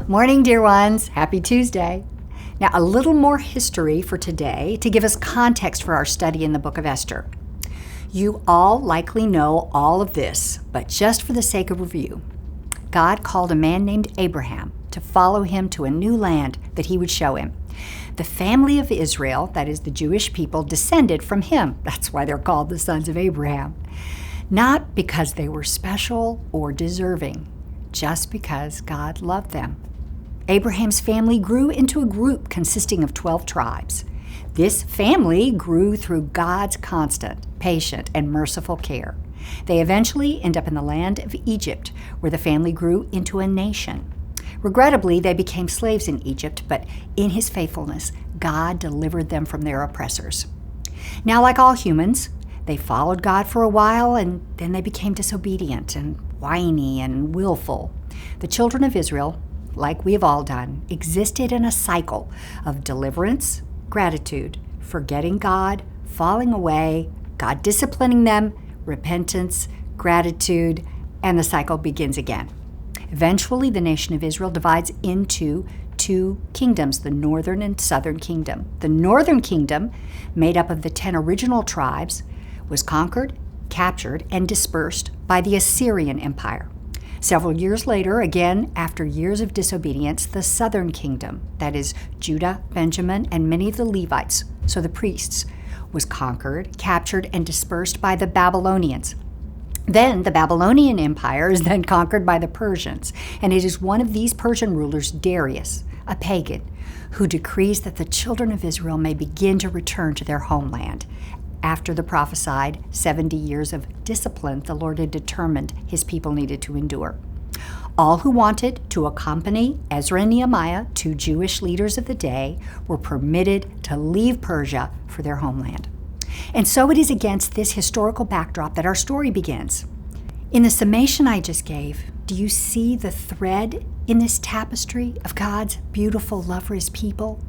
Morning, dear ones. Happy Tuesday. Now, a little more history for today to give us context for our study in the book of Esther. You all likely know all of this, but just for the sake of review, God called a man named Abraham to follow him to a new land that he would show him. The family of Israel, that is the Jewish people, descended from him. That's why they're called the sons of Abraham. Not because they were special or deserving, just because God loved them. Abraham's family grew into a group consisting of 12 tribes. This family grew through God's constant, patient, and merciful care. They eventually end up in the land of Egypt, where the family grew into a nation. Regrettably, they became slaves in Egypt, but in his faithfulness, God delivered them from their oppressors. Now, like all humans, they followed God for a while, and then they became disobedient and whiny and willful. The children of Israel, like we have all done, existed in a cycle of deliverance, gratitude, forgetting God, falling away, God disciplining them, repentance, gratitude, and the cycle begins again. Eventually, the nation of Israel divides into two kingdoms, the northern and southern kingdom. The northern kingdom, made up of the 10 original tribes, was conquered, captured, and dispersed by the Assyrian Empire. Several years later, again after years of disobedience, the southern kingdom, that is Judah, Benjamin, and many of the Levites, so the priests, was conquered, captured, and dispersed by the Babylonians. Then the Babylonian Empire is then conquered by the Persians, and it is one of these Persian rulers, Darius, a pagan, who decrees that the children of Israel may begin to return to their homeland after the prophesied 70 years of discipline the Lord had determined his people needed to endure. All who wanted to accompany Ezra and Nehemiah, two Jewish leaders of the day, were permitted to leave Persia for their homeland. And so it is against this historical backdrop that our story begins. In the summation I just gave, do you see the thread in this tapestry of God's beautiful love for his people?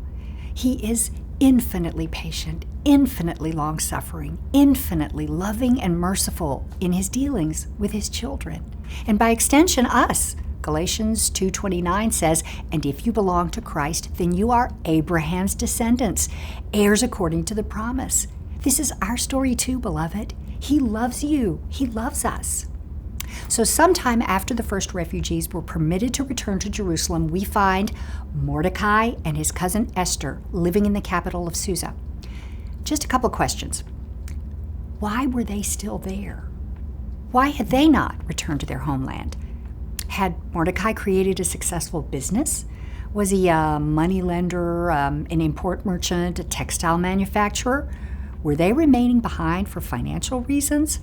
He is infinitely patient, infinitely long-suffering, infinitely loving and merciful in his dealings with his children. And by extension, us. Galatians 2:29 says, "And if you belong to Christ, then you are Abraham's descendants, heirs according to the promise." This is our story too, beloved. He loves you. He loves us. So sometime after the first refugees were permitted to return to Jerusalem, we find Mordecai and his cousin Esther living in the capital of Susa. Just a couple questions. Why were they still there? Why had they not returned to their homeland? Had Mordecai created a successful business? Was he a moneylender, an import merchant, a textile manufacturer? Were they remaining behind for financial reasons?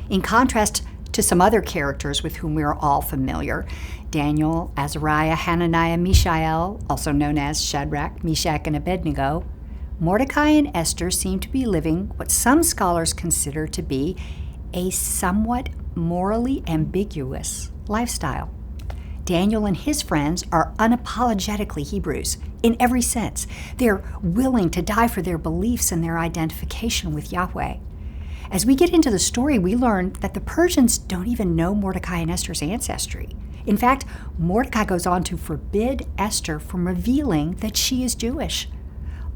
In contrast to some other characters with whom we are all familiar, Daniel, Azariah, Hananiah, Mishael, also known as Shadrach, Meshach, and Abednego, Mordecai and Esther seem to be living what some scholars consider to be a somewhat morally ambiguous lifestyle. Daniel and his friends are unapologetically Hebrews in every sense. They're willing to die for their beliefs and their identification with Yahweh. As we get into the story, we learn that the Persians don't even know Mordecai and Esther's ancestry. In fact, Mordecai goes on to forbid Esther from revealing that she is Jewish.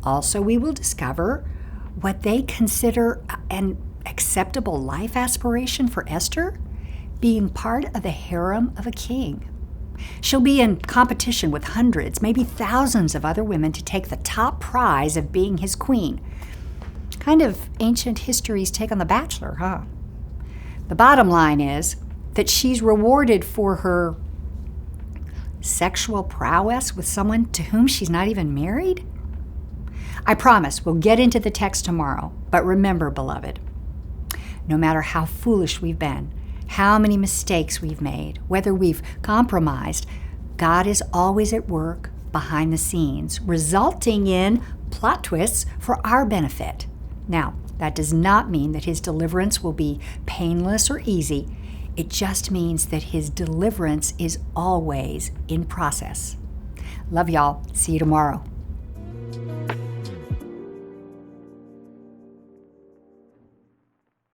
Also, we will discover what they consider an acceptable life aspiration for Esther, being part of the harem of a king. She'll be in competition with hundreds, maybe thousands of other women to take the top prize of being his queen. Kind of ancient history's take on The Bachelor, huh? The bottom line is that she's rewarded for her sexual prowess with someone to whom she's not even married? I promise we'll get into the text tomorrow, but remember, beloved, no matter how foolish we've been, how many mistakes we've made, whether we've compromised, God is always at work behind the scenes, resulting in plot twists for our benefit. Now, that does not mean that his deliverance will be painless or easy. It just means that his deliverance is always in process. Love y'all. See you tomorrow.